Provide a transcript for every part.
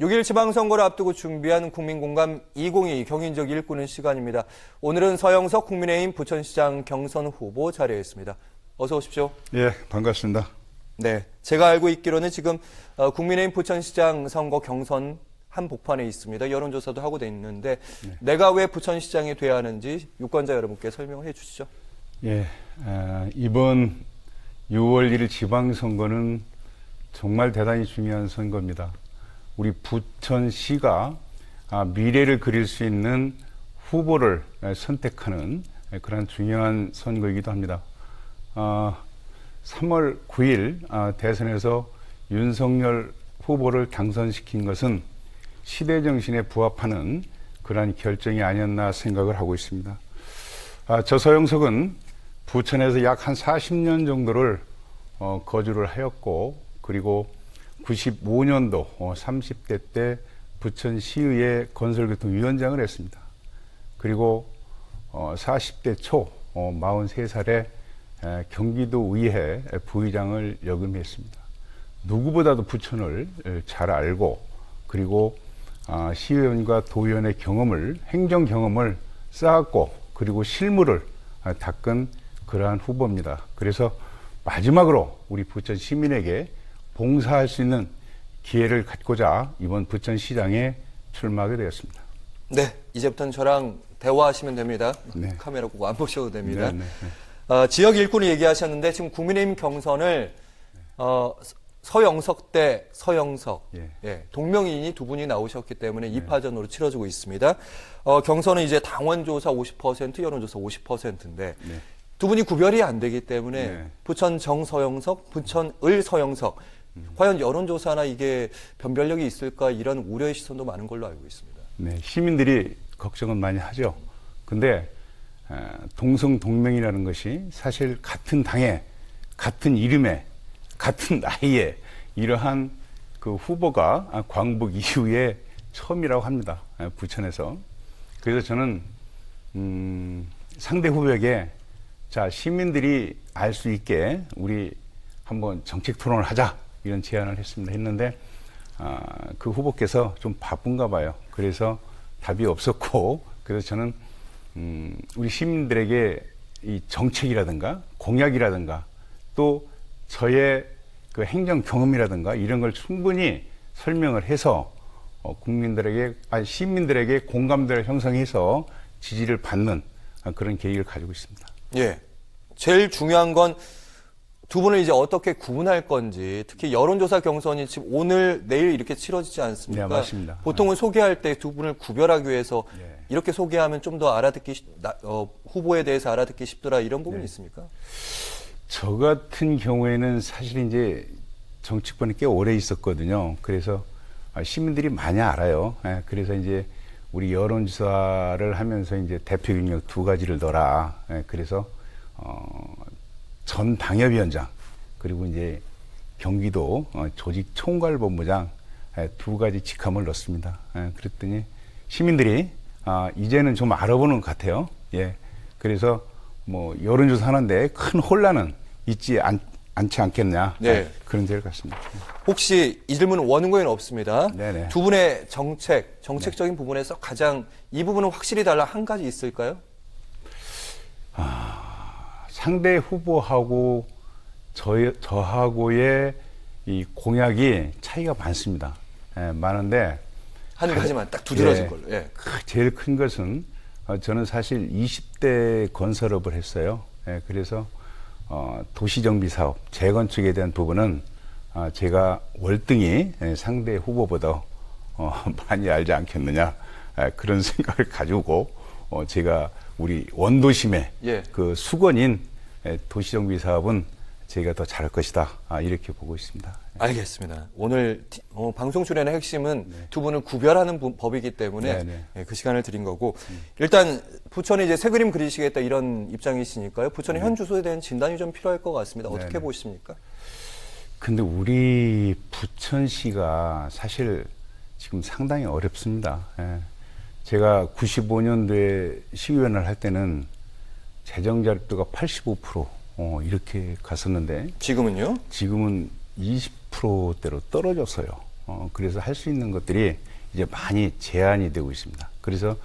6일 지방선거를 앞두고 준비한 국민공감 2022 경인적 일꾼은 시간입니다. 오늘은 서영석 국민의힘 부천시장 경선 후보 자리에 있습니다. 어서 오십시오. 예, 반갑습니다. 네, 제가 알고 있기로는 지금 국민의힘 부천시장 선거 경선 한복판에 있습니다. 여론조사도 하고 있는데 내가 왜 부천시장이 돼야 하는지 유권자 여러분께 설명을 해주시죠. 예, 이번 6월 1일 지방선거는 정말 대단히 중요한 선거입니다. 우리 부천시가 미래를 그릴 수 있는 후보를 선택하는 그런 중요한 선거이기도 합니다. 3월 9일 대선에서 윤석열 후보를 당선시킨 것은 시대 정신에 부합하는 그러한 결정이 아니었나 생각을 하고 있습니다. 저 서영석은 부천에서 약 한 40년 정도를 거주를 하였고, 그리고 95년도 30대 때 부천시의회 건설교통위원장을 했습니다. 그리고 40대 초 43살에 경기도의회 부의장을 역임했습니다. 누구보다도 부천을 잘 알고, 그리고 시의원과 도의원의 경험을, 행정 경험을 쌓았고, 그리고 실무를 닦은 그러한 후보입니다. 그래서 마지막으로 우리 부천 시민에게 봉사할 수 있는 기회를 갖고자 이번 부천시장에 출마하게 되었습니다. 네, 이제부터는 저랑 대화하시면 됩니다. 네. 카메라 꼭 안 보셔도 됩니다. 네, 네. 지역 일꾼을 얘기하셨는데 지금 국민의힘 경선을 서영석 대 서영석, 예. 동명이인이 두 분이 나오셨기 때문에 2파전으로 치러지고 있습니다. 경선은 이제 당원조사 50%, 여론조사 50%인데 네. 두 분이 구별이 안 되기 때문에 네. 부천 정서영석, 부천 을 서영석, 과연 여론조사나 이게 변별력이 있을까 이런 우려의 시선도 많은 걸로 알고 있습니다. 네, 시민들이 걱정은 많이 하죠. 근데 동성동명이라는 것이 사실 같은 당에, 같은 이름에, 같은 나이에 이러한 그 후보가 광복 이후에 처음이라고 합니다. 부천에서. 그래서 저는 상대 후보에게 자, 시민들이 알 수 있게 우리 한번 정책 토론을 하자, 이런 제안을 했는데 그 후보께서 좀 바쁜가 봐요. 그래서 답이 없었고, 그래서 저는 우리 시민들에게 이 정책이라든가 공약이라든가 또 저의 그 행정 경험이라든가 이런 걸 충분히 설명을 해서 시민들에게 공감대를 형성해서 지지를 받는 그런 계획을 가지고 있습니다. 예. 제일 중요한 건 두 분을 이제 어떻게 구분할 건지, 특히 여론조사 경선이 지금 오늘, 내일 이렇게 치러지지 않습니까? 네, 맞습니다. 보통은 소개할 때 두 분을 구별하기 위해서 네. 이렇게 소개하면 좀 더 후보에 대해서 알아듣기 쉽더라 이런 부분이 있습니까? 저 같은 경우에는 사실 이제 정치권에 꽤 오래 있었거든요. 그래서 시민들이 많이 알아요. 그래서 이제 우리 여론조사를 하면서 이제 대표 경력 두 가지를 넣어라. 그래서 전 당협위원장, 그리고 이제 경기도 조직 총괄본부장 두 가지 직함을 넣습니다. 그랬더니 시민들이 이제는 좀 알아보는 것 같아요. 예. 그래서 뭐 여론조사 하는데 큰 혼란은 있지 않지 않겠냐. 네. 그런 데를 갔습니다. 혹시 이 질문은 원고에는 없습니다. 네네. 두 분의 정책적인 부분에서 가장 이 부분은 확실히 달라 한 가지 있을까요? 상대 후보하고 저하고의 이 공약이 차이가 많습니다. 많은데 한 가지만 딱 두드러진 예, 걸로. 예. 제일 큰 것은 저는 사실 20대 건설업을 했어요. 그래서 도시정비 사업, 재건축에 대한 부분은 제가 월등히 상대 후보보다 많이 알지 않겠느냐, 그런 생각을 가지고 제가 우리 원도심의 예. 그 수건인 도시정비 사업은 제가 더 잘할 것이다, 이렇게 보고 있습니다. 알겠습니다. 오늘 방송 출연의 핵심은 두 분을 구별하는 법이기 때문에 네네. 그 시간을 드린 거고, 일단 부천에 이제 새 그림 그리시겠다 이런 입장이시니까요. 부천의 현 주소에 대한 진단이 좀 필요할 것 같습니다. 어떻게 네네. 보십니까? 근데 우리 부천시가 사실 지금 상당히 어렵습니다. 제가 95년도에 시의원을 할 때는 재정 자립도가 85% 이렇게 갔었는데 지금은요? 지금은 20%대로 떨어졌어요. 그래서 할 수 있는 것들이 이제 많이 제한이 되고 있습니다. 그래서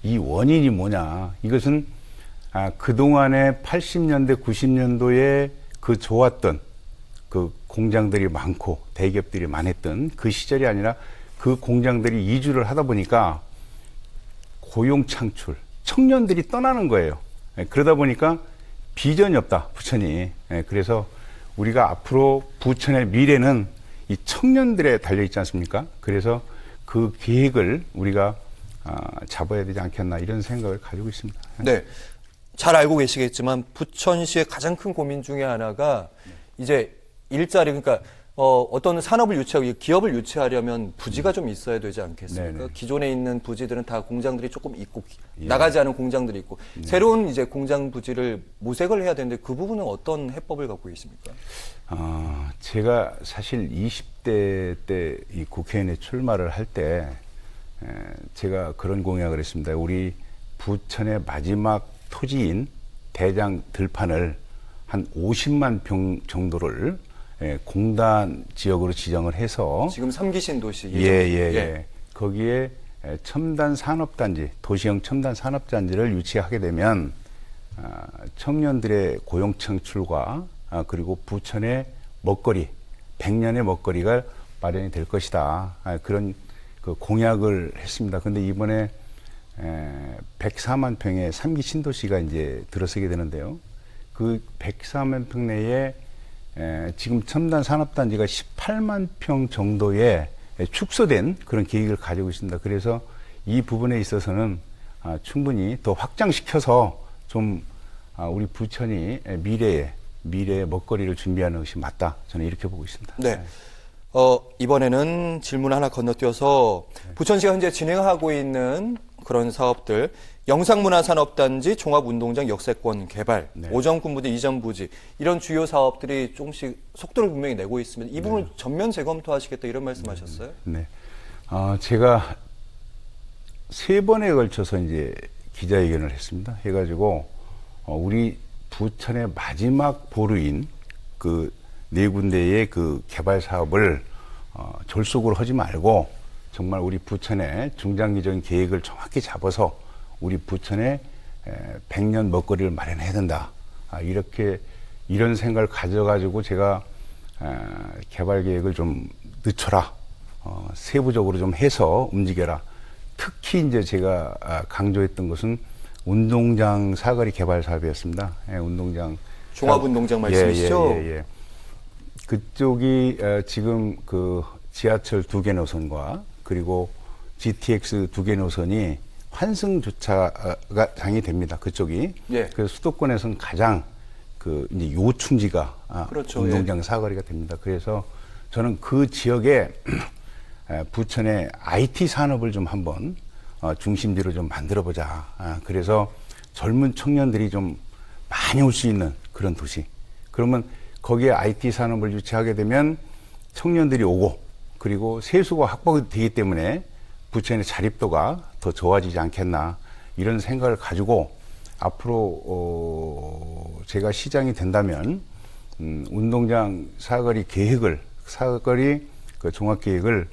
이 원인이 뭐냐? 이것은 그동안에 80년대, 90년도에 그 좋았던 그 공장들이 많고 대기업들이 많았던 그 시절이 아니라 그 공장들이 이주를 하다 보니까 고용 창출, 청년들이 떠나는 거예요. 그러다 보니까 비전이 없다, 부천이. 그래서 우리가 앞으로 부천의 미래는 이 청년들에 달려있지 않습니까? 그래서 그 계획을 우리가 잡아야 되지 않겠나 이런 생각을 가지고 있습니다. 네. 잘 알고 계시겠지만 부천시의 가장 큰 고민 중에 하나가 이제 일자리, 그러니까 어떤 산업을 유치하고 기업을 유치하려면 부지가 좀 있어야 되지 않겠습니까? 네네. 기존에 있는 부지들은 다 공장들이 조금 있고 예. 나가지 않은 공장들이 있고 새로운 이제 공장 부지를 모색을 해야 되는데 그 부분은 어떤 해법을 갖고 계십니까? 제가 사실 20대 때 이 국회의원에 출마를 할 때 제가 그런 공약을 했습니다. 우리 부천의 마지막 토지인 대장 들판을 한 50만 평 정도를 공단 지역으로 지정을 해서 지금 3기 신도시 예. 거기에 첨단 산업단지, 도시형 첨단 산업단지를 유치하게 되면 청년들의 고용 창출과 그리고 부천의 먹거리, 100년의 먹거리가 마련이 될 것이다. 그런 그 공약을 했습니다. 그런데 이번에 104만 평의 3기 신도시가 이제 들어서게 되는데요. 그 104만 평 내에 지금 첨단 산업단지가 18만 평 정도의 축소된 그런 계획을 가지고 있습니다. 그래서 이 부분에 있어서는 충분히 더 확장시켜서 좀 우리 부천이 미래의 먹거리를 준비하는 것이 맞다. 저는 이렇게 보고 있습니다. 네. 이번에는 질문 하나 건너뛰어서 부천시가 현재 진행하고 있는 그런 사업들, 영상문화산업단지, 종합운동장 역세권 개발, 네. 오전군부지, 이전부지 이런 주요 사업들이 조금씩 속도를 분명히 내고 있습니다. 이 부분을 전면 재검토하시겠다 이런 말씀하셨어요? 네. 제가 3번에 걸쳐서 이제 기자회견을 했습니다. 해가지고 우리 부천의 마지막 보루인 그 4군데의 그 개발 사업을 졸속으로 하지 말고 정말 우리 부천의 중장기적인 계획을 정확히 잡아서 우리 부천에 100년 먹거리를 마련해야 된다. 이런 생각을 가져가지고 제가 개발 계획을 좀 늦춰라. 세부적으로 좀 해서 움직여라. 특히 이제 제가 강조했던 것은 운동장 사거리 개발 사업이었습니다. 운동장. 종합운동장 말씀이시죠? 예. 그쪽이 지금 그 지하철 2개 노선과 그리고 GTX 2개 노선이 환승 주차가 장이 됩니다. 그쪽이. 예. 그래서 수도권에서는 가장 그 이제 요충지가 그렇죠. 운동장 사거리가 됩니다. 그래서 저는 그 지역에 부천의 IT 산업을 좀 한번 중심지로 좀 만들어 보자. 그래서 젊은 청년들이 좀 많이 올 수 있는 그런 도시. 그러면 거기에 IT 산업을 유치하게 되면 청년들이 오고 그리고 세수가 확보가 되기 때문에 부천의 자립도가 더 좋아지지 않겠나 이런 생각을 가지고 앞으로 제가 시장이 된다면 운동장 사거리 그 종합 계획을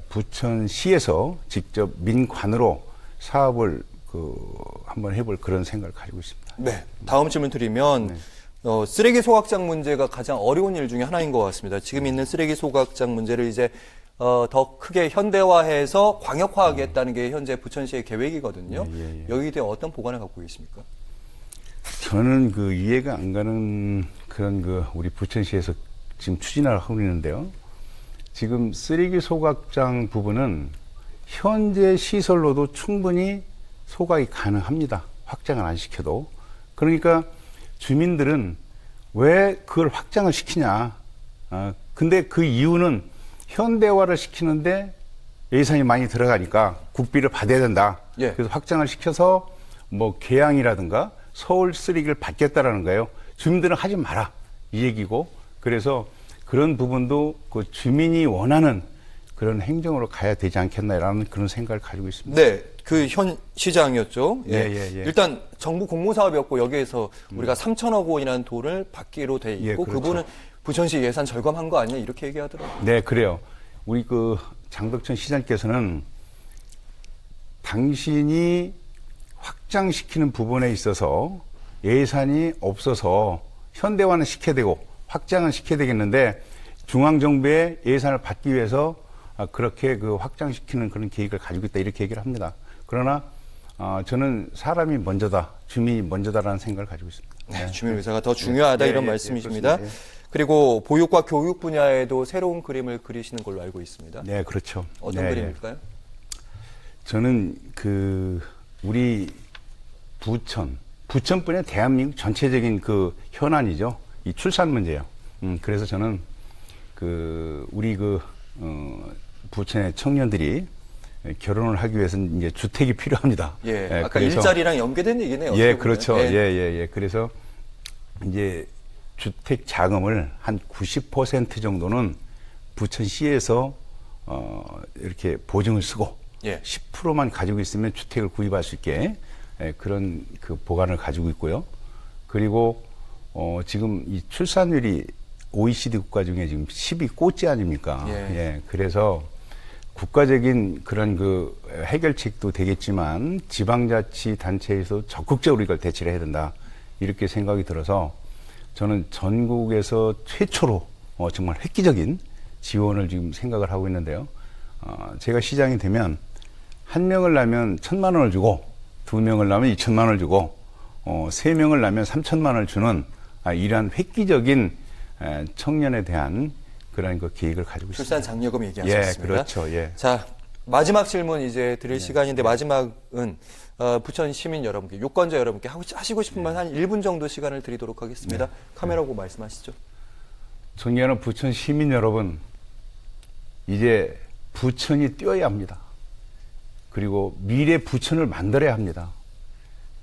부천시에서 직접 민관으로 사업을 한번 해볼 그런 생각을 가지고 있습니다. 네. 다음 질문 드리면 쓰레기 소각장 문제가 가장 어려운 일 중에 하나인 것 같습니다. 지금 있는 쓰레기 소각장 문제를 이제 더 크게 현대화해서 광역화하겠다는 게 현재 부천시의 계획이거든요. 예. 여기에 대해 어떤 보관을 갖고 계십니까? 저는 그 이해가 안 가는 그런 우리 부천시에서 지금 추진을 하고 있는데요. 지금 쓰레기 소각장 부분은 현재 시설로도 충분히 소각이 가능합니다. 확장을 안 시켜도. 그러니까 주민들은 왜 그걸 확장을 시키냐. 근데 그 이유는 현대화를 시키는데 예산이 많이 들어가니까 국비를 받아야 된다. 예. 그래서 확장을 시켜서 뭐 계양이라든가 서울 쓰레기를 받겠다라는 거예요. 주민들은 하지 마라. 이 얘기고. 그래서 그런 부분도 그 주민이 원하는 그런 행정으로 가야 되지 않겠나라는 그런 생각을 가지고 있습니다. 네. 그 현 시장이었죠. 예. 일단 정부 공모 사업이었고 여기에서 우리가 3천억 원이라는 돈을 받기로 돼 있고 그렇죠. 그분은 부천시 예산 절감한 거 아니냐 이렇게 얘기하더라고요. 네, 그래요. 우리 그 장덕천 시장께서는 당신이 확장시키는 부분에 있어서 예산이 없어서 현대화는 시켜야 되고 확장은 시켜야 되겠는데 중앙정부의 예산을 받기 위해서 그렇게 그 확장시키는 그런 계획을 가지고 있다 이렇게 얘기를 합니다. 그러나 저는 사람이 먼저다, 주민이 먼저다라는 생각을 가지고 있습니다. 네, 주민 의사가 더 중요하다 이런 말씀이십니다. 그렇습니다. 그리고 보육과 교육 분야에도 새로운 그림을 그리시는 걸로 알고 있습니다. 네, 그렇죠. 어떤 네, 그림일까요? 저는 우리 부천뿐에 대한민국 전체적인 그 현안이죠. 이 출산 문제요. 그래서 저는 우리 부천의 청년들이 결혼을 하기 위해서는 이제 주택이 필요합니다. 예, 아까 일자리랑 연계된 얘기네요. 예, 그렇죠. 예. 예. 그래서 이제 주택 자금을 한 90% 정도는 부천시에서 이렇게 보증을 쓰고 예. 10%만 가지고 있으면 주택을 구입할 수 있게 그런 그 보관을 가지고 있고요. 그리고 지금 이 출산율이 OECD 국가 중에 지금 10위 꼴찌 아닙니까? 예. 그래서 국가적인 그런 그 해결책도 되겠지만 지방자치 단체에서 적극적으로 이걸 대처를 해야 된다. 이렇게 생각이 들어서 저는 전국에서 최초로 정말 획기적인 지원을 지금 생각을 하고 있는데요. 제가 시장이 되면 한 명을 낳으면 1,000만 원을 주고 두 명을 낳으면 2,000만 원을 주고 세 명을 낳으면 3,000만 원을 주는 이러한 획기적인 청년에 대한 그런 그 계획을 가지고 있습니다. 출산 장려금 얘기하셨습니다. 예, 그렇죠. 예. 자, 마지막 질문 이제 드릴 시간인데 마지막은 부천 시민 여러분께, 유권자 여러분께 하시고 싶은 말 한 1분 정도 시간을 드리도록 하겠습니다. 카메라 보고 말씀하시죠. 존경하는 부천 시민 여러분, 이제 부천이 뛰어야 합니다. 그리고 미래 부천을 만들어야 합니다.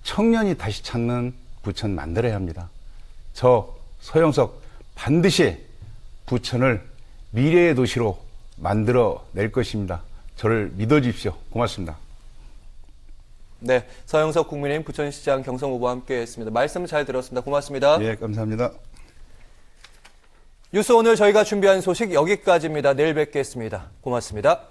청년이 다시 찾는 부천 만들어야 합니다. 저 서영석 반드시 부천을 미래의 도시로 만들어 낼 것입니다. 저를 믿어주십시오. 고맙습니다. 네, 서영석 국민의힘 부천시장 경선 후보와 함께했습니다. 말씀 잘 들었습니다. 고맙습니다. 예, 감사합니다. 뉴스 오늘 저희가 준비한 소식 여기까지입니다. 내일 뵙겠습니다. 고맙습니다.